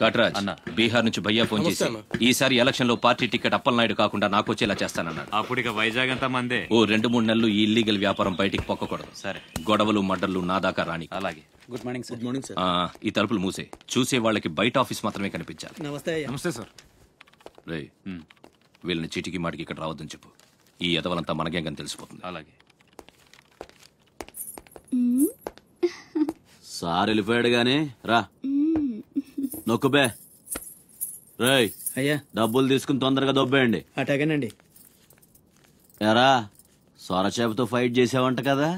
కట్రాజ్ అన్న, బీహార్ నుంచి భయ్యా ఫోన్ చేసి ఈసారి ఎలక్షన్ లో పార్టీ టికెట్ అప్పలనాయుడు కాకుండా నాకు వచ్చేలా చేస్తానన్నాడు. అప్పుడు ఇక వైజాగ్ అంతా మందే. ఓ 2-3 నెలలు ఈ ఇల్లీగల్ వ్యాపారం బయటికి పొక్కకూడదు. సరే, గొడవలు మడ్డర్లు నా దాకా రాని. అలాగే. Good morning sir. Good morning sir. ఈ తలుపులు మూసే. చూసే వాళ్ళకి బయట ఆఫీస్ మాత్రమే కనిపించాలి. నమస్తే. నమస్తే సార్. రే, వీళ్ళని చీటికి మాటికి ఇక్కడ రావద్దని చెప్పు. ఈ ఎదవలంతా మనకేం తెలిసిపోతుంది. అలాగే. సార్ వెళ్ళిపోయాడు గాని రా నొక్కుబే. రేయ్ అయ్యా, డబ్బులు తీసుకుని తొందరగా దొబ్బేయండి. అటాగేనండి. ఎరా సొరచేపతో ఫైట్ చేసావంట కదా,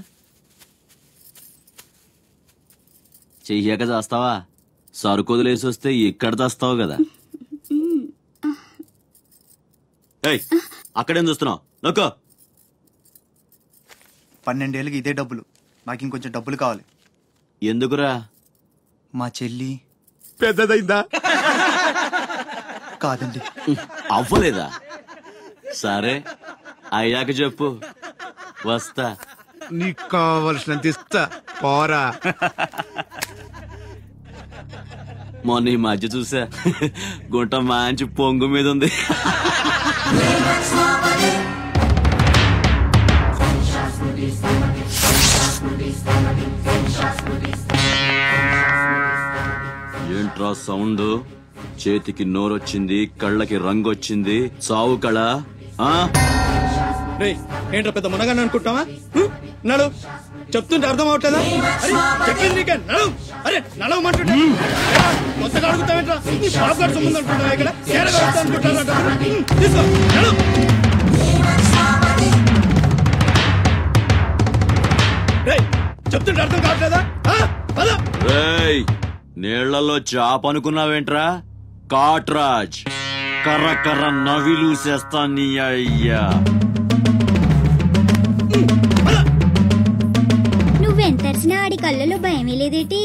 చెయ్యాక చేస్తావా? సరుకుదులేసి వస్తే ఇక్కడ తెస్తావు కదా. ఏయ్ అక్కడేం చూస్తున్నావు? నొక్కో. 12 ఏళ్ళకి ఇదే డబ్బులు. నాకు ఇంకొంచెం డబ్బులు కావాలి. ఎందుకురా? మా చెల్లి పెద్దదైందా? కాదండి. అవ్వలేదా? సరే అయ్యాక చెప్పు, వస్తా. నీకు కావలసినంత ఇస్తా, పోరా. మొన్న ఈ మధ్య చూసా, గుంట మంచి పొంగు మీద ఉంది. ఏంట్రా సౌండ్? చేతికి నోరొచ్చింది, కళ్ళకి రంగొచ్చింది, చావు కళ. ఏంట్రా పెద్ద మునగాని అనుకుంటావా? నడు, చెప్తుంటే అర్థం అవట్లేదా? చెప్పింది నీకే నడు. అరే నడవమంటుంటే కొత్తగా అడుగుతావేంట్రా? నీ పాపగాడు సంబంధం అనుకుంటావా? ఇక్కడ అనుకుంటారా? తీసుకో, నడు. చెప్తుంటే అర్థం కావట్లేదా? నీళ్లలో చాప అనుకున్నావేంట్రా? కాట్రాజ్ కర్ర కర్ర నవిలూసేస్తా నీ అయ్యా. నువ్వెంతర్చినా ఆడి కళ్ళలో భయమే లేదేటి?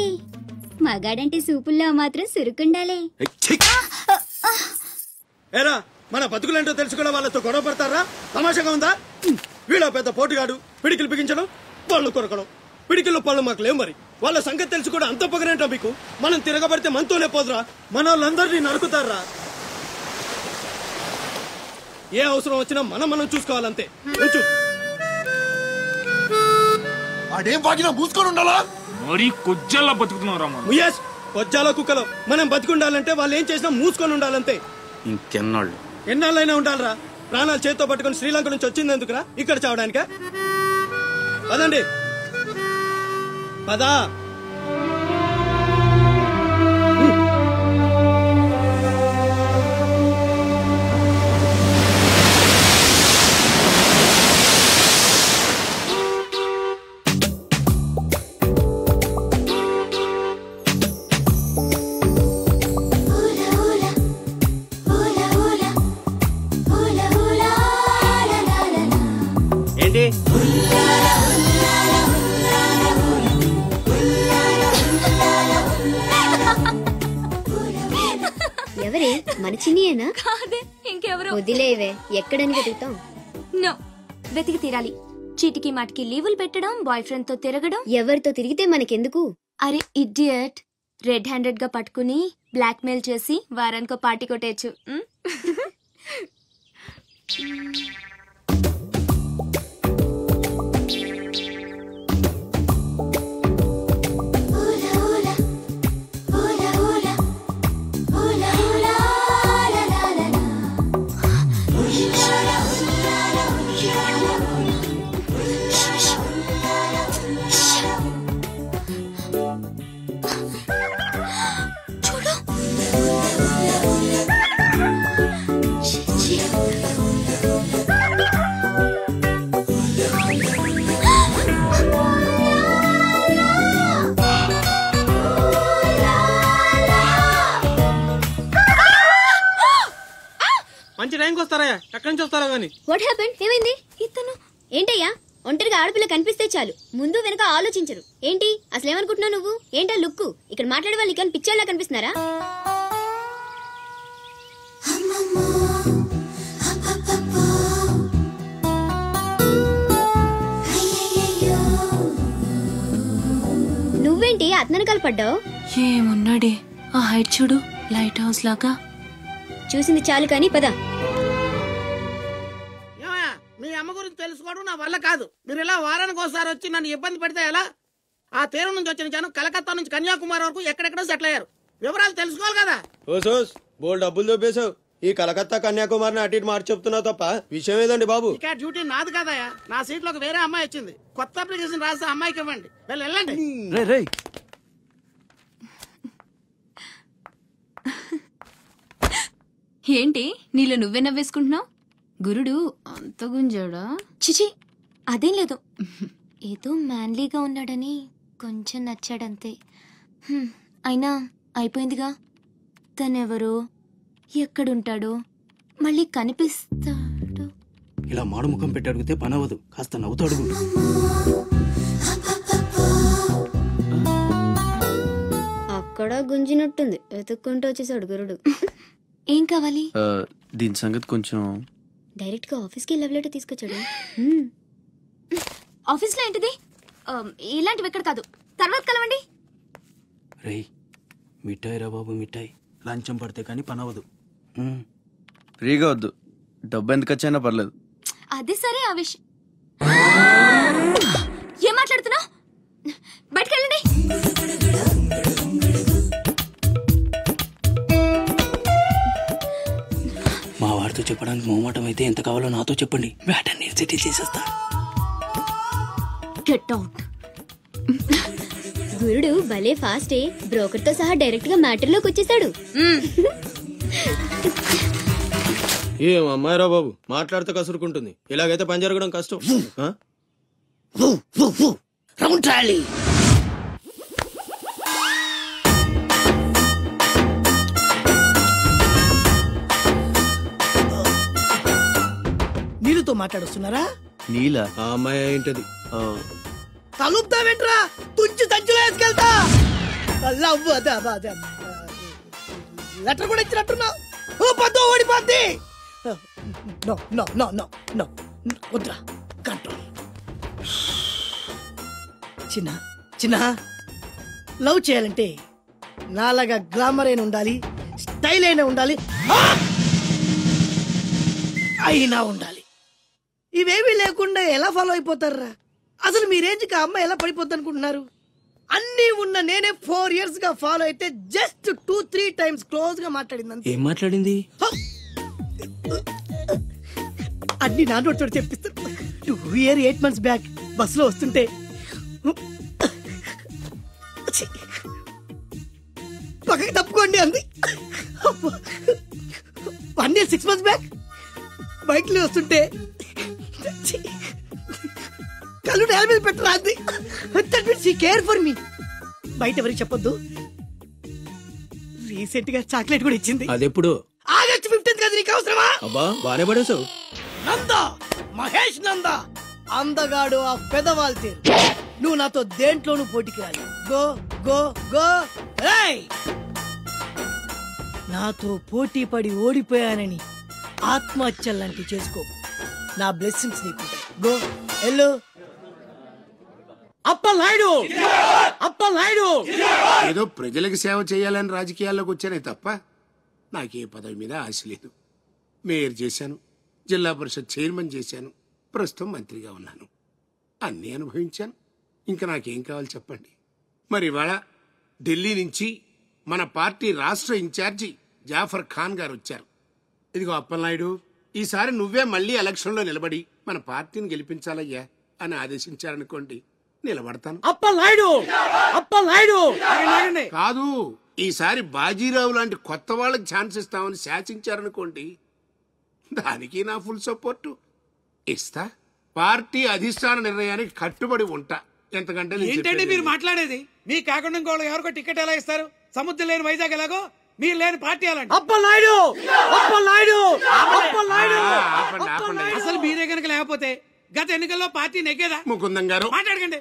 మగాడంటే సూపుల్లో మాత్రం సురుకుండాలే. ఏరా, మన బతుకులేంటో తెలుసుకున్న వాళ్ళతో గొడవ పడతారా? తమాషాగా ఉందా? వీళ్ళ పెద్ద పోటుగాడు, పిడికిలు బిగించడం, పళ్ళు కొరకడం. పిడికిల్లో పళ్ళు మాకు లేవు. మరి వాళ్ళ సంగతి తెలుసు కూడా అంత పొగరేంటో మీకు? మనం తిరగబడితే మనతోనే పోదురా? మన వాళ్ళందరినీ నరుకుతారా? ఏ అవసరం వచ్చినా మనం చూసుకోవాలంతే. అదేం బాగినా మూసుకొని ఉండాలా? మరి కొజ్జల్లా బతుకుతున్నారా? ముయేష్, కొజ్జాల కుక్కలో మనం బతికుండాలంటే వాళ్ళు ఏం చేసినా మూసుకొని ఉండాలంతే. ఇంకెన్నాళ్ళు? ఎన్నాళ్ళైనా ఉండాలరా? ప్రాణాలు చేతితో పట్టుకుని శ్రీలంక నుంచి వచ్చింది ఎందుకురా? ఇక్కడ చావడానికా? పదండి, పదా. ఏంటి ఎవరే? మన చిన్నియేనా? కాదే, ఇంకెవరు. వదిలేవే, ఎక్కడని వెతుకుతాం? నో, వెతికి తీరాలి. చీటికి మాటికి లీవులు పెట్టడం, బాయ్ ఫ్రెండ్ తో తిరగడం. ఎవరితో తిరిగితే మనకెందుకు? అరే ఇడియట్, రెడ్ హ్యాండెడ్ గా పట్టుకుని బ్లాక్ మెయిల్ చేసి వారానికో పార్టీ కొట్టేయచ్చు. మంచి టైంకి వస్తారా? ఎక్కడి నుంచి వస్తారా గానీ? What happened? ఏమైంది? ఇతను ఏంటయ్యా? ఒంటరిగా ఆడపిల్ల కనిపిస్తే చాలు ముందు వెనక ఆలోచించరు. ఏంటి అసలు ఏమనుకుంటున్నావు నువ్వు? ఏంటా లుక్కు? ఇక్కడ మాట్లాడే వాళ్ళు ఇక్కడ పిచ్చోళ్ళ కనిపిస్తున్నారా? ఏంటి అతనకాలు పడ్డావు? ఏమున్నాడే ఆ హైట్ చూడు, లైట్ హౌస్ లాగా. చూసింది చాలు కానీ పద. మీ అమ్మ గురించి తెలుసుకోవడం నా వల్ల కాదు. మీరు ఇలా వారానికి ఒకసారి వచ్చి నన్ను ఇబ్బంది పెడితే ఎలా? ఆ తీరం నుంచి వచ్చిన జనం కలకత్తా నుంచి కన్యాకుమారి వరకు ఎక్కడెక్కడో సెటిల్ అయ్యారు. వివరాలు తెలుసుకోవాలి కదా. ఓసోస్ బోల్ డబ్బులు దొబ్బేశావు. ఈ కలకత్తా కన్యాకుమారిని అటు ఇటు మార్చి చెప్తున్నావు తప్ప విషయం ఏదండి బాబు? ఇక డ్యూటీ నాది కదయా. నా సీట్ లోకి వేరే అమ్మాయి వచ్చింది. కొత్త అప్లికేషన్ రాస్తే అమ్మాయికి ఇవ్వండి. వెళ్ళండి. ఏంటి నీలో నువ్వే నవ్వేసుకుంటున్నావు? గురుడు అంత గుంజాడా? చిచి అదేం లేదు, ఏదో మ్యాన్లీగా ఉన్నాడని కొంచెం నచ్చాడంతే. అయినా అయిపోయిందిగా. తనెవరో, ఎక్కడుంటాడో, మళ్ళీ కనిపిస్తాడు. ఇలా మాడు ముఖం పెట్టి అడిగితే పని అవ్వదు. కాస్త నవ్వుతూ అడుగు. అక్కడ గుంజినట్టుంది, వెతుక్కుంటూ వచ్చేసాడు గురుడు. ఏం కావాలి? దీని సంగతి కొంచెం డైరెక్ట్ గా ఆఫీస్కి లవ్ లెటర్ తీసుకొచ్చాడు. ఆఫీస్లో ఏంటిది? ఇలాంటివి ఎక్కడ కాదు, తర్వాత కలవండి. రేయ్ మిఠాయి రా బాబు, మిఠాయి. లంచం పడితే కానీ పని అవ్వదు. ఫ్రీగా వద్దు, డబ్బు ఎందుకు వచ్చైనా పర్లేదు. అదే సరే ఆ విషయం. ఏం మాట్లాడుతున్నావు? బయటకెళ్ళండి. మా వారితో చెప్పడానికి మొహమాటం అయితే ఎంత కావాలో నాతో చెప్పండి. వేటని సెటిల్ చేసేస్తా. Get out. గురుడు భలే ఫాస్టే, బ్రోకర్ తో సహా డైరెక్ట్ గా మ్యాటర్ లోకి వచ్చేసాడు. ఏం అమ్మాయిరా బాబు, మాట్లాడితే కసురుకుంటుంది. ఇలాగైతే పని జరగడం కష్టం. నీళ్ళతో మాట్లాడుస్తున్నారా? నీలా? ఆ అమ్మాయి ఏంటది? తలుపుతా వెంట్రా, తుంచి సంచులో వేసుకెళ్తా. లెటర్ కూడా ఇచ్చినట్టున్నా. పద్దు ఓడిపోద్ది. వద్దురా, కంట్రోల్. చిన్న చిన్న లవ్ చేయాలంటే నాలాగా గ్లామర్ అయినా ఉండాలి, స్టైల్ అయినా ఉండాలి, అయినా ఉండాలి. ఇవేమీ లేకుండా ఎలా ఫాలో అయిపోతారా? అసలు మీ రేంజ్కి ఆ అమ్మాయి ఎలా పడిపోద్ది అనుకుంటున్నారు? అన్ని ఉన్న నేనే 4 years గా ఫాలో అయితే జస్ట్ 2-3 times క్లోజ్ గా మాట్లాడింది. ఏం మాట్లాడింది? అన్ని నా నోటితో చెప్పిస్తాను. 2 years 8 months బ్యాక్ బస్ లో వస్తుంటే పక్కకి తప్పుకోండి అంది. 1 year 6 months బ్యాక్ బైక్ లో వస్తుంటే కళ్ళు నేల మీద పెట్టరా అంది. Care for me. బయట ఎవరికి చెప్పొద్దు. రీసెంట్ గా చాక్లెట్ కూడా ఇచ్చింది. అదెప్పుడు? ఆగస్ట్ 15th కదా. నీకు అవసరమా? అబ్బా బానే పడేసావు. నందా, మహేష్ నందా, అందగాడు ఆ పెదవాల్ తీరు. నువ్వు నాతో దేంట్లోనూ పోటీకి రాలి. Go go go. నాతో పోటీ పడి ఓడిపోయానని ఆత్మహత్యలాంటి చేసుకో. నా బ్లెస్సింగ్స్ నీకుంటాయి. గో ఎల్లు. అప్పలనాయుడు, అప్పలనాయుడు. ఏదో ప్రజలకు సేవ చేయాలని రాజకీయాల్లోకి వచ్చానే తప్ప నాకే పదవి మీద ఆశ లేదు. మేయర్ చేశాను, జిల్లా పరిషత్ చైర్మన్ చేశాను, ప్రస్తుతం మంత్రిగా ఉన్నాను. అన్నీ అనుభవించాను. ఇంకా నాకేం కావాలి చెప్పండి. మరి ఇవాళ ఢిల్లీ నుంచి మన పార్టీ రాష్ట్ర ఇన్ఛార్జి జాఫర్ ఖాన్ గారు వచ్చారు. ఇదిగో అప్పలనాయుడు, ఈసారి నువ్వే మళ్ళీ ఎలక్షన్లో నిలబడి మన పార్టీని గెలిపించాలయ్యా అని ఆదేశించారనుకోండి, నిలబడతాను. అప్పలనాయుడు, అప్పలనాయుడు కాదు, ఈసారి బాజీరావు లాంటి కొత్త వాళ్ళకి ఛాన్స్ ఇస్తామని శాసించారనుకోండి, దానికి నా ఫుల్ సపోర్టు ఇస్తా. పార్టీ అధిష్టాన నిర్ణయానికి కట్టుబడి ఉంటా. ఎంతకంటే ఏంటంటే మీరు మాట్లాడేది? మీ కాకుండా ఇంకో ఎవరికో టికెట్ ఎలా ఇస్తారు? సముద్రం లేని వైజాగ్ ఎలాగో మీరు లేని పార్టీ అలాంటి. అప్పలనాయుడు, అప్పలనాయుడు, అప్పలనాయుడు. అసలు మీరే కనుక లేకపోతే గత ఎన్నికల్లో పార్టీ నెగ్గేదా? ముకుందం గారు మాట్లాడకండి.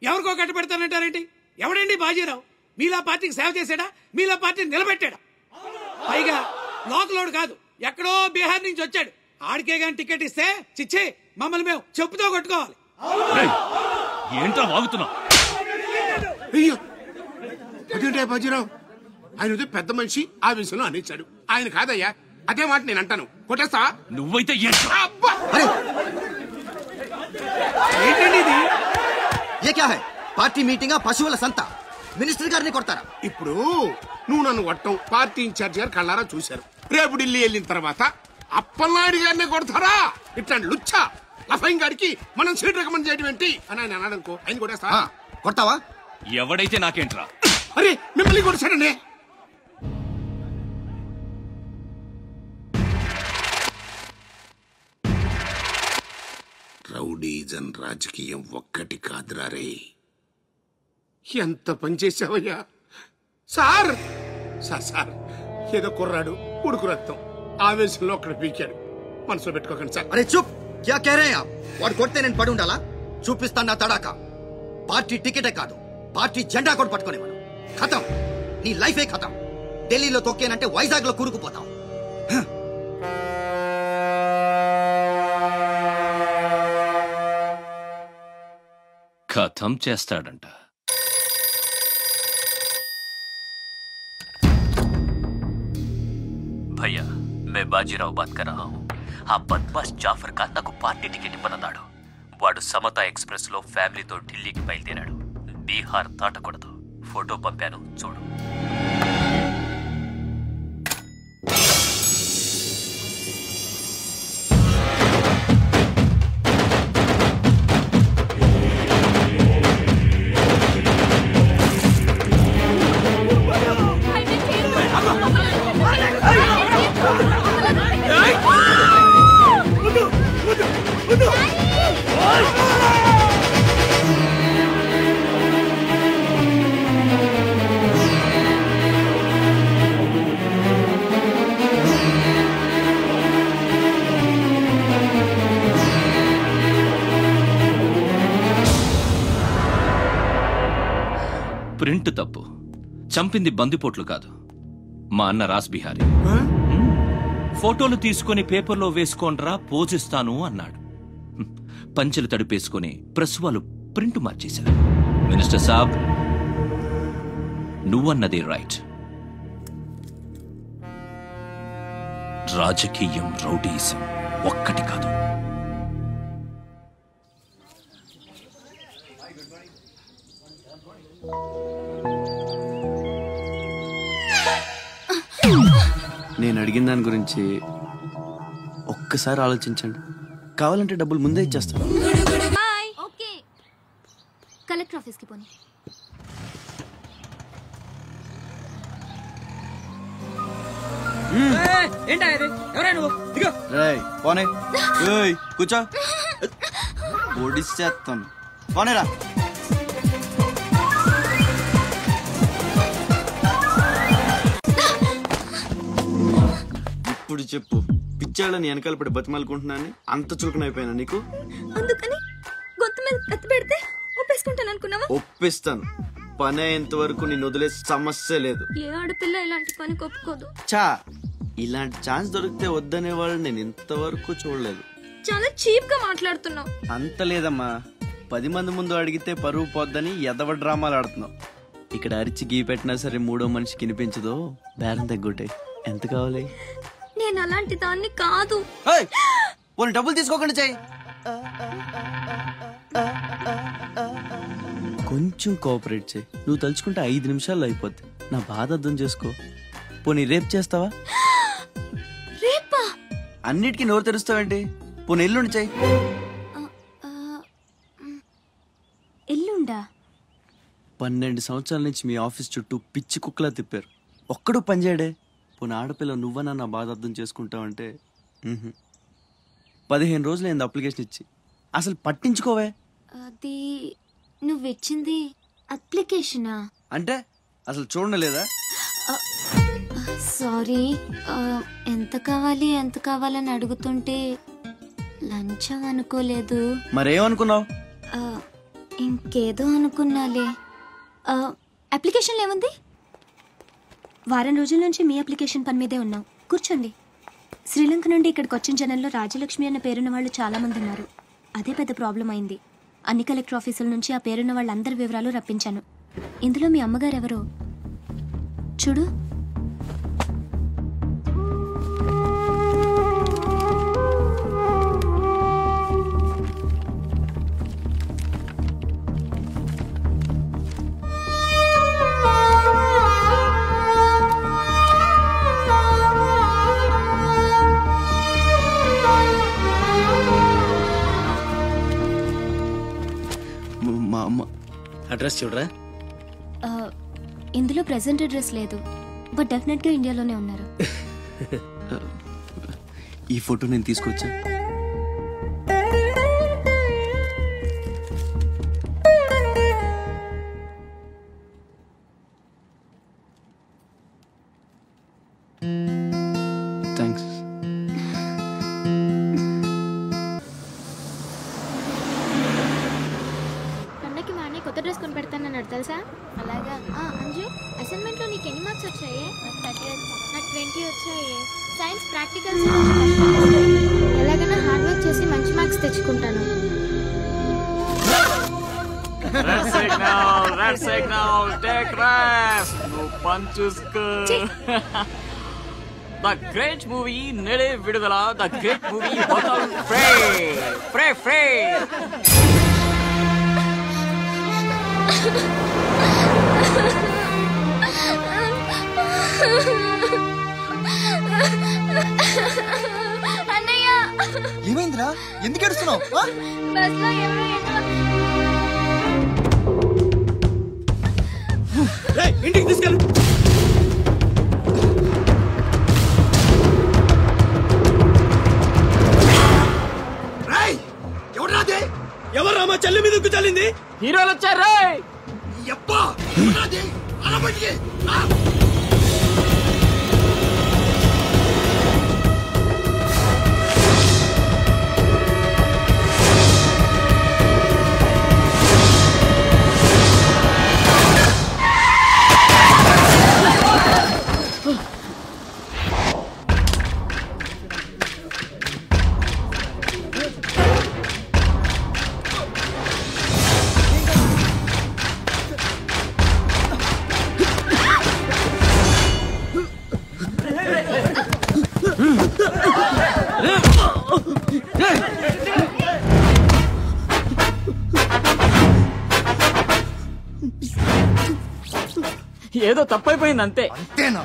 ఎవరికో కట్టుబెడతానంటారేంటి? ఎవడండి బాజీరావు? మీలా పార్టీకి సేవ చేశాడా? మీలా పార్టీని నిలబెట్టాడా? పైగా లోకలోడు కాదు, ఎక్కడో బీహార్ నుంచి వచ్చాడు. ఆడికే గాని టికెట్ ఇస్తే చిచ్చే మమ్మల్ని మేము చెప్పుతో కొట్టుకోవాలి. ఏంట్రా వాగుతున్నావు? అయ్యో అదేంటే బాజీరావు, ఆయన ఏదో పెద్ద మనిషి ఆ విషయంలో అనేచ్చాడు. ఆయన కాదయ్యా, అదే మాట నేను అంటాను. కొట్టేస్తావా? నువ్వైతే అబ్బా! ఏంటండి ఇది? ఏ క్యా హై? పార్టీ మీటింగ్ పశువుల సంత, మినిస్టర్ గారిని కొడతారా? ఇప్పుడు నువ్వు నన్ను కొట్టం పార్టీ ఇన్ఛార్జ్ గారు కళ్ళారా చూశారు. రేపు ఢిల్లీ వెళ్ళిన తర్వాత అప్పలనాయుడు గారిని కొడతారా? ఇట్లాంటి లుచ్చా లఫైన్ గారికి మనం సీట్ రికమెండ్ చేయడం ఏంటి అని ఆయన అన్నాడనుకో, ఆయన కొట్టేస్తా. కొడతావా? ఎవడైతే నాకేంట్రా? అరే మిమ్మల్ని కొట్టాడండి. రౌడీజన్ రాజకీయం ఒక్కటి కాదురా రే. ఎంత పని చేశావయ్యా సార్. సార్ ఏదో కుర్రాడు, ఉడుకు రక్తం, ఆవేశంలో అక్కడ పీకాడు. మనసులో పెట్టుకోకండి సార్. అరే చూప్, క్యా కహ రహే ఆప్? వాడు కొడితే నేను పడి ఉండాలా? చూపిస్తాను నా తడాక. పార్టీ టికెటే కాదు, పార్టీ జెండా కూడా పట్టుకునే మనం. ఖతం, నీ లైఫే ఖతం. ఢిల్లీలో తొక్కేనంటే వైజాగ్ లో కూరుకుపోతాం. ఖతం చేస్తాడంట. भैया मैं बाजीराव बात कर रहा हूँ. ఆ బద్మాష్ జాఫర్ ఖాన్ నాకు పార్టీ టికెట్ ఇవ్వనన్నాడు. వాడు సమతా ఎక్స్ప్రెస్ లో ఫ్యామిలీతో ఢిల్లీకి బయలుదేరాడు. బీహార్ దాటకూడదు. ఫోటో పంపాను చూడు. ప్రింట్ తప్పు, చంపింది బందిపోట్లు కాదు, మా అన్న రాస్ బిహారీ. ఫోటోలు తీసుకుని పేపర్లో వేసుకోండ్రా పోజిస్తాను అన్నాడు. పంచెలు తడిపేసుకుని ప్రెస్ వాళ్ళు ప్రింట్ మార్చేశారు. మినిస్టర్ సాబ్, నువ్వన్నది రైట్. రాజకీయం రౌడీజం ఒక్కటి కాదు. నేను అడిగిన దాని గురించి ఒక్కసారి ఆలోచించండి. కావాలంటే డబ్బులు ముందే ఇచ్చేస్తాను. ఓకే, కలెక్టర్ ఆఫీస్కి పోనీ. ఏంటా ఇది? ఎవరా నువ్వు? దిగో. రేయ్ పోనే. ఏయ్ కూర్చో. ఓడిచ్చేస్తాను. పోనేరా. ఇప్పుడు చెప్పు, పిచ్చాళ్ళని వెనకాల పడి బతిమాలుకుంటున్నాను అంత చులకనైపోయినా నీకు? అందుకని గొంతు మీద కత్తి పెడితే ఒప్పేసుకుంటాను అనుకున్నావా? ఒప్పిస్తాను. పని అయ్యేంత వరకు నేను వదిలే సమస్య లేదు. ఏ ఆడపిల్ల ఇలాంటి పని ఒప్పుకోదు. చా, ఇలాంటి ఛాన్స్ దొరికితే వద్దనే వాళ్ళు నేను ఇంతవరకు చూడలేదు. చాలా చీప్ గా మాట్లాడుతున్నావు. అంత లేదమ్మా, 10 మంది ముందు అడిగితే పరువు పోద్దని ఎదవ డ్రామాలు ఆడుతున్నావు. ఇక్కడ అరిచి గీ పెట్టినా సరే మూడో మనిషికి వినిపించదో బేరం తగ్గుంటాయి. ఎంత కావాలి? నేను అలాంటి దాన్ని కాదు. పోనీ డబ్బులు తీసుకోకుండా చెయ్యి. కొంచెం కోఆపరేట్ చేయి. నువ్వు తలుచుకుంటే 5 నిమిషాల్లో అయిపోద్ది. నా బాధ అర్థం చేసుకో. పోనీ రేపు చేస్తావా? రేపా? అన్నిటికీ నోరు తెరుస్తావేంటి? పోనీ ఎల్లుండి చెయ్యి. ఎల్లుండా? 12 సంవత్సరాల నుంచి మీ ఆఫీస్ చుట్టూ పిచ్చి కుక్కలా తిప్పారు, ఒక్కడు పనిచేయడే. పోనీ ఆడపిల్ల నువ్వన్నా నా బాధ అర్థం చేసుకుంటావంటే 15 రోజులు అయింది అప్లికేషన్ ఇచ్చి, అసలు పట్టించుకోవే. అది నువ్విచ్చింది అప్లికేషనా? అంటే అసలు చూడలేదా? సారీ, ఎంత కావాలని అడుగుతుంటే లంచం అనుకోలేదు. మరేమనుకున్నావు? ఇంకేదో అనుకున్నాలే. అప్లికేషన్లో ఏముంది? వారం రోజుల నుంచి మీ అప్లికేషన్ పని మీదే ఉన్నాం. కూర్చోండి. శ్రీలంక నుండి ఇక్కడికి వచ్చిన జనంలో రాజలక్ష్మి అన్న పేరున్న వాళ్ళు చాలా మంది ఉన్నారు. అదే పెద్ద ప్రాబ్లం అయింది. అన్ని కలెక్టర్ ఆఫీసుల నుంచి ఆ పేరున్న వాళ్ళందరి వివరాలు రప్పించాను. ఇందులో మీ అమ్మగారు ఎవరో చూడు. మా అమ్మ అడ్రస్ చూడరా. ఇందులో ప్రెసెంట్ అడ్రస్ లేదు, బట్ డెఫినెట్ గా ఇండియాలోనే ఉన్నారు. ఈ ఫోటో నేను తీసుకొచ్చా. థ్యాంక్స్. పండక్కి మా అన్నయ్య కొత్త డ్రెస్ కొని పెడతానన్నాడు తెలుసా. అలాగా. అంజు, అసైన్మెంట్ లో నీకు ఎన్ని మార్క్స్ వచ్చాయి? నాకు 20 వచ్చాయి. సైన్స్ ప్రాక్టికల్స్ ఎలాగైనా హార్డ్ వర్క్ చేసి మంచి మార్క్స్ తెచ్చుకుంటాను. ద గ్రేట్ మూవీ నేడే విడుదల. ద గ్రేట్ మూవీ ఫ్రే. అన్నయ్య, ఏమైందిరా? ఎందుకు ఏడుస్తున్నావు? బస్ లో ఎవరో ఇంటికి తీసుకెళ్ళు. ఎవరు రామా చెల్లి మీద ఉక్కు చల్లింది? హీరోలు వచ్చారు. ఏదో తప్పైపోయింది అంతే. అంతేనా?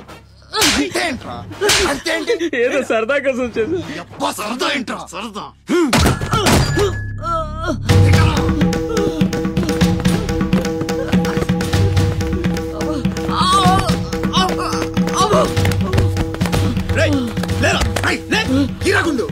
ఏదో సరదా కోసం వచ్చేది. సరదా ఏంట్రా? సరదా గిరాకుండు.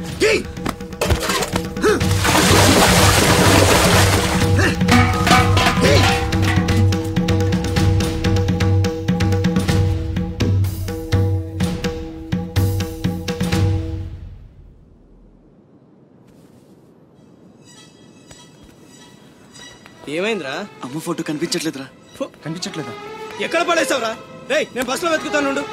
ఏమైందిరా? అమ్మ ఫోటో కనిపించట్లేదురా. కనిపించట్లేదా? ఎక్కడ పడేసావురా? రేయ్, నేను బస్సులో వెతుకుతాను.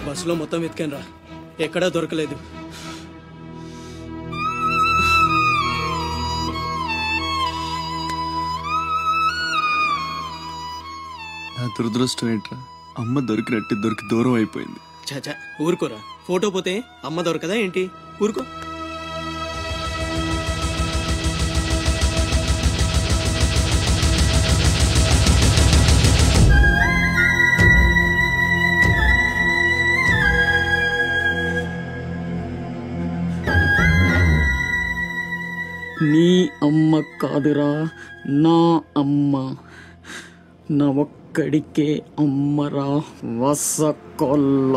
బస్సులో మొత్తం వెతికాను రా, ఎక్కడా దొరకలేదు. నా దురదృష్టం ఏంట్రా, అమ్మ దొరికి దూరం అయిపోయింది. చాచా ఊరుకోరా, ఫోటో పోతే అమ్మ దొరకదా ఏంటి? ఊరుకో. నీ అమ్మ కాదురా, నా అమ్మ. నా ఒక్కడికే అమ్మరా వసకొల్ల.